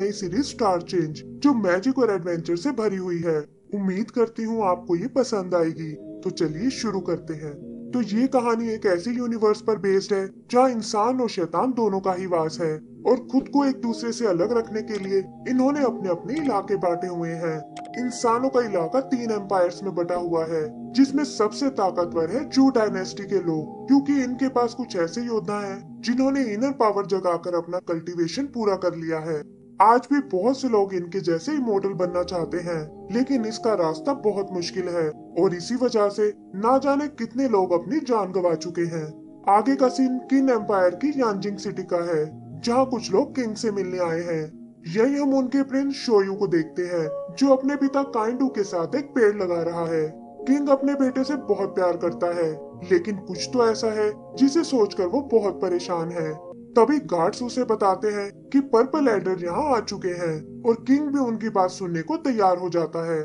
नई series star change, जो magic और एडवेंचर से भरी हुई है। उम्मीद करती हूँ आपको ये पसंद आएगी। तो चलिए शुरू करते हैं। तो ये कहानी एक ऐसे यूनिवर्स पर बेस्ड है जहाँ इंसान और शैतान दोनों का ही वास है, और खुद को एक दूसरे से अलग रखने के लिए इन्होंने अपने अपने इलाके बांटे हुए हैं। इंसानों का इलाका 3 एम्पायर्स में बटा हुआ है, जिसमें सबसे ताकतवर है जू डायनेस्टी के लोग, क्योंकि इनके पास कुछ ऐसे योद्धा हैं जिन्होंने इनर पावर जगाकर अपना कल्टीवेशन पूरा कर लिया है। आज भी बहुत से लोग इनके जैसे इमोर्टल बनना चाहते हैं, लेकिन इसका रास्ता बहुत मुश्किल है, और इसी वजह से ना जाने कितने लोग अपनी जान गंवा चुके हैं। आगे का सीन किन एम्पायर की यांजिंग सिटी का है, जहाँ कुछ लोग किंग से मिलने आए हैं। यही हम उनके प्रिंस शोयू को देखते हैं, जो अपने पिता काइंडू के साथ एक पेड़ लगा रहा है। किंग अपने बेटे से बहुत प्यार करता है, लेकिन कुछ तो ऐसा है जिसे सोचकर वो बहुत परेशान है। तभी गार्ड्स उसे बताते हैं कि पर्पल एडर यहाँ आ चुके हैं, और किंग भी उनकी बात सुनने को तैयार हो जाता है।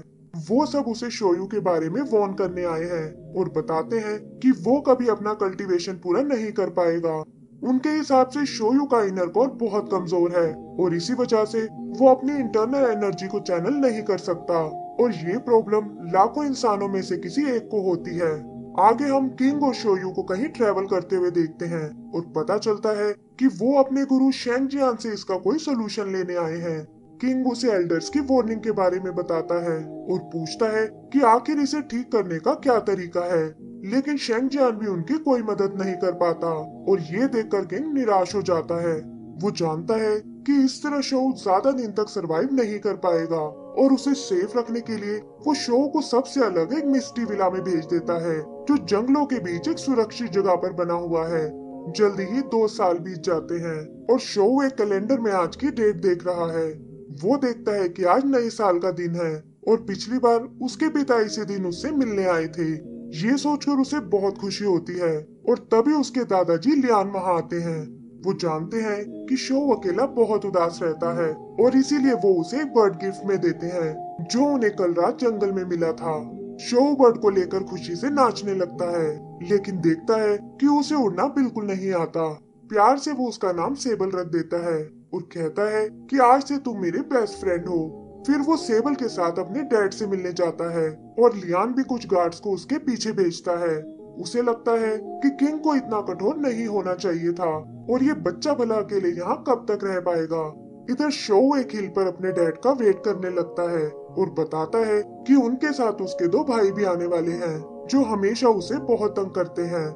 वो सब उसे शोयू के बारे में वार्न करने आए हैं, और बताते हैं कि वो कभी अपना कल्टीवेशन पूरा नहीं कर पाएगा। उनके हिसाब से शोयू का इनर कोर बहुत कमजोर है, और इसी वजह से वो अपनी इंटरनल एनर्जी को चैनल नहीं कर सकता, और ये प्रॉब्लम लाखों इंसानों में से किसी एक को होती है। आगे हम किंग और शोयू को कहीं ट्रेवल करते हुए देखते हैं, और पता चलता है कि वो अपने गुरु शेंगजियान से इसका कोई सोल्यूशन लेने आए हैं। किंग उसे एल्डर्स की वार्निंग के बारे में बताता है, और पूछता है कि आखिर इसे ठीक करने का क्या तरीका है, लेकिन शेंगजियान भी उनकी कोई मदद नहीं कर पाता, और ये देखकर किंग निराश हो जाता है। वो जानता है कि इस तरह शो ज्यादा दिन तक सरवाइव नहीं कर पाएगा, और उसे सेफ रखने के लिए वो शो को सबसे अलग एक मिस्टी विला में भेज देता है, जो जंगलों के बीच एक सुरक्षित जगह पर बना हुआ है। जल्दी ही 2 साल बीत जाते हैं, और शो एक कैलेंडर में आज की डेट देख रहा है। वो देखता है कि आज नए साल का दिन है, और पिछली बार उसके पिता इसी दिन उससे मिलने आए थे। ये सोचकर उसे बहुत खुशी होती है, और तभी उसके दादाजी लियान वहाँ आते हैं। वो जानते हैं कि शो अकेला बहुत उदास रहता है, और इसीलिए वो उसे एक बर्ड गिफ्ट में देते हैं, जो उन्हें कल रात जंगल में मिला था। शो बर्ड को लेकर खुशी से नाचने लगता है, लेकिन देखता है कि उसे उड़ना बिल्कुल नहीं आता। प्यार से वो उसका नाम सेबल रख देता है, और कहता है कि आज से तुम मेरे बेस्ट फ्रेंड हो। फिर वो सेबल के साथ अपने डैड से मिलने जाता है, और लियान भी कुछ गार्ड्स को उसके पीछे भेजता है। उसे लगता है कि किंग को इतना कठोर नहीं होना चाहिए था, और ये बच्चा भला अकेले यहाँ कब तक रह पाएगा। इधर शो एक हिल पर अपने डैड का वेट करने लगता है, और बताता है कि उनके साथ उसके 2 भाई भी आने वाले हैं, जो हमेशा उसे बहुत तंग करते हैं।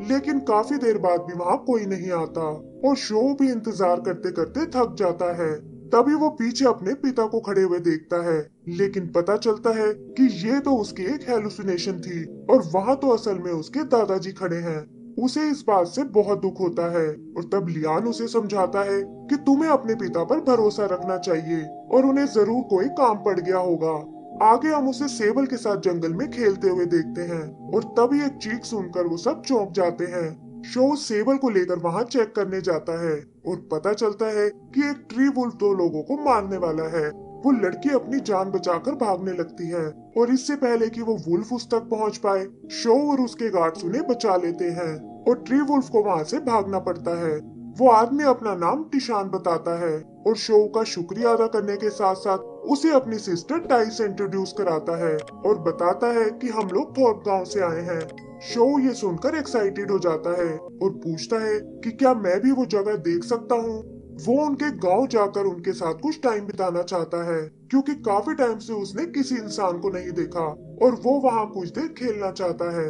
लेकिन काफी देर बाद भी वहाँ कोई नहीं आता, और शो भी इंतजार करते करते थक जाता है। तभी वो पीछे अपने पिता को खड़े हुए देखता है, लेकिन पता चलता है कि ये तो उसकी एक हेलुसिनेशन थी, और वहाँ तो असल में उसके दादाजी खड़े हैं। उसे इस बात से बहुत दुख होता है, और तब लियान उसे समझाता है कि तुम्हें अपने पिता पर भरोसा रखना चाहिए, और उन्हें जरूर कोई काम पड़ गया होगा। आगे हम उसे सेबल के साथ जंगल में खेलते हुए देखते हैं, और तभी एक चीख सुनकर वो सब चौंक जाते हैं। शो सेबल को लेकर वहाँ चेक करने जाता है, और पता चलता है कि एक ट्री वुल्फ 2 लोगों को मारने वाला है। वो लड़की अपनी जान बचाकर भागने लगती है, और इससे पहले कि वो वुल्फ उस तक पहुंच पाए, शो और उसके गार्ड्स उन्हें बचा लेते हैं, और ट्री वुल्फ को वहां से भागना पड़ता है। वो आदमी अपना नाम टिशान बताता है, और शो का शुक्रिया अदा करने के साथ साथ उसे अपनी सिस्टर टाई से इंट्रोड्यूस कराता है, और बताता है कि हम लोग थॉर्प गांव से आए हैं। शो ये सुनकर एक्साइटेड हो जाता है, और पूछता है कि क्या मैं भी वो जगह देख सकता हूँ। वो उनके गांव जाकर उनके साथ कुछ टाइम बिताना चाहता है, क्योंकि काफी टाइम से उसने किसी इंसान को नहीं देखा, और वो वहाँ कुछ देर खेलना चाहता है।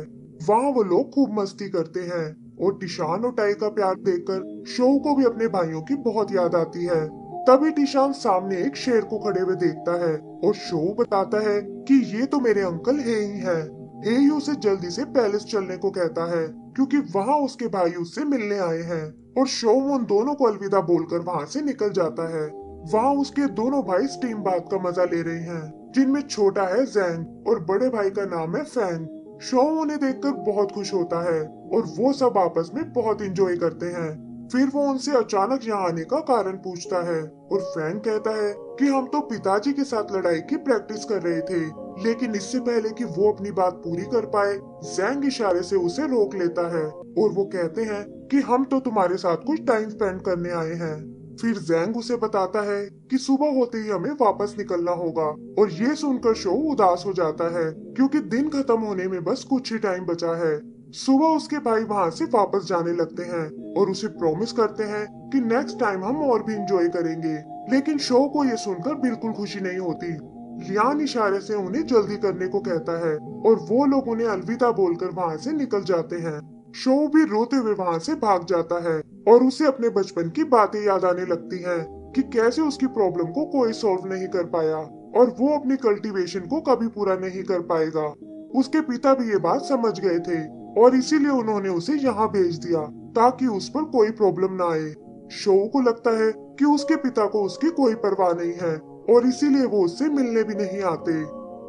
वहाँ वो लोग खूब मस्ती करते हैं, और टिशान और टाई का प्यार देखकर शो को भी अपने भाइयों की बहुत याद आती है। तभी टिशान सामने एक शेर को खड़े हुए देखता है, और शो बताता है कि ये तो मेरे अंकल हे ही हैं। हेई उसे जल्दी से पैलेस चलने को कहता है, क्योंकि वहाँ उसके भाई उससे मिलने आए हैं, और शो उन दोनों को अलविदा बोलकर वहाँ से निकल जाता है। वहाँ उसके दोनों भाई स्टीम बाथ का मजा ले रहे हैं, जिनमें छोटा है जैंग और बड़े भाई का नाम है फैंग। शो उन्हें देखकर बहुत खुश होता है, और वो सब आपस में बहुत इंजॉय करते हैं। फिर वो उनसे अचानक यहाँ आने का कारण पूछता है, और फैंग कहता है कि हम तो पिताजी के साथ लड़ाई की प्रैक्टिस कर रहे थे, लेकिन इससे पहले कि वो अपनी बात पूरी कर पाए, जैंग इशारे से उसे रोक लेता है, और वो कहते हैं कि हम तो तुम्हारे साथ कुछ टाइम स्पेंड करने आए हैं। फिर जैंग उसे बताता है कि सुबह होते ही हमें वापस निकलना होगा, और ये सुनकर शो उदास हो जाता है क्योंकि दिन खत्म होने में बस कुछ ही टाइम बचा है। सुबह उसके भाई वहाँ से वापस जाने लगते हैं और उसे प्रॉमिस करते हैं कि नेक्स्ट टाइम हम और भी इंजॉय करेंगे, लेकिन शो को ये सुनकर बिल्कुल खुशी नहीं होती। लियान इशारे से उन्हें जल्दी करने को कहता है और वो लोग उन्हें अलविदा बोलकर वहाँ से निकल जाते हैं। शो भी रोते हुए वहाँ से भाग जाता है और उसे अपने बचपन की बातें याद आने लगती हैं कि कैसे उसकी प्रॉब्लम को कोई सॉल्व नहीं कर पाया और वो अपनी कल्टीवेशन को कभी पूरा नहीं कर पाएगा। उसके पिता भी ये बात समझ गए थे और इसीलिए उन्होंने उसे यहाँ भेज दिया ताकि उस पर कोई प्रॉब्लम ना आए। शो को लगता है कि उसके पिता को उसकी कोई परवाह नहीं है और इसीलिए वो उससे मिलने भी नहीं आते।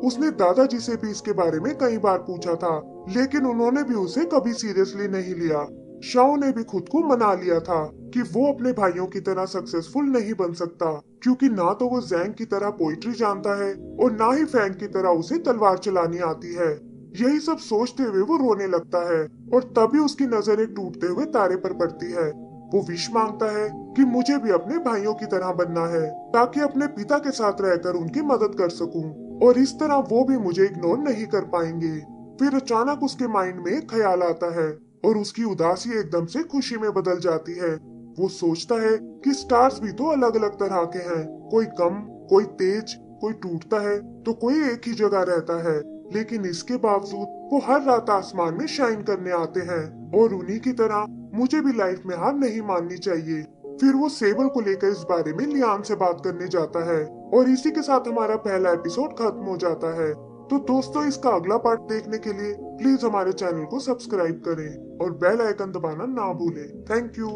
उसने दादाजी से भी इसके बारे में कई बार पूछा था, लेकिन उन्होंने भी उसे कभी सीरियसली नहीं लिया। शाओ ने भी खुद को मना लिया था कि वो अपने भाइयों की तरह सक्सेसफुल नहीं बन सकता, क्योंकि ना तो वो जैंग की तरह पोइट्री जानता है और ना ही फैंग की तरह उसे तलवार चलानी आती है। यही सब सोचते हुए वो रोने लगता है और तभी उसकी नजर एक टूटते हुए तारे पर पड़ती है। वो विश मांगता है कि मुझे भी अपने भाइयों की तरह बनना है ताकि अपने पिता के साथ रहकर उनकी मदद कर सकूं, और इस तरह वो भी मुझे इग्नोर नहीं कर पाएंगे। फिर अचानक उसके माइंड में एक ख्याल आता है और उसकी उदासी एकदम से खुशी में बदल जाती है। वो सोचता है कि स्टार्स भी तो अलग अलग तरह के हैं, कोई कम, कोई तेज, कोई टूटता है तो कोई एक ही जगह रहता है, लेकिन इसके बावजूद वो हर रात आसमान में शाइन करने आते हैं और उन्हीं की तरह मुझे भी लाइफ में हार नहीं माननी चाहिए। फिर वो सेबल को लेकर इस बारे में लियान से बात करने जाता है और इसी के साथ हमारा पहला एपिसोड खत्म हो जाता है। तो दोस्तों, इसका अगला पार्ट देखने के लिए प्लीज हमारे चैनल को सब्सक्राइब करें और बेल आइकन दबाना ना भूलें। Thank you.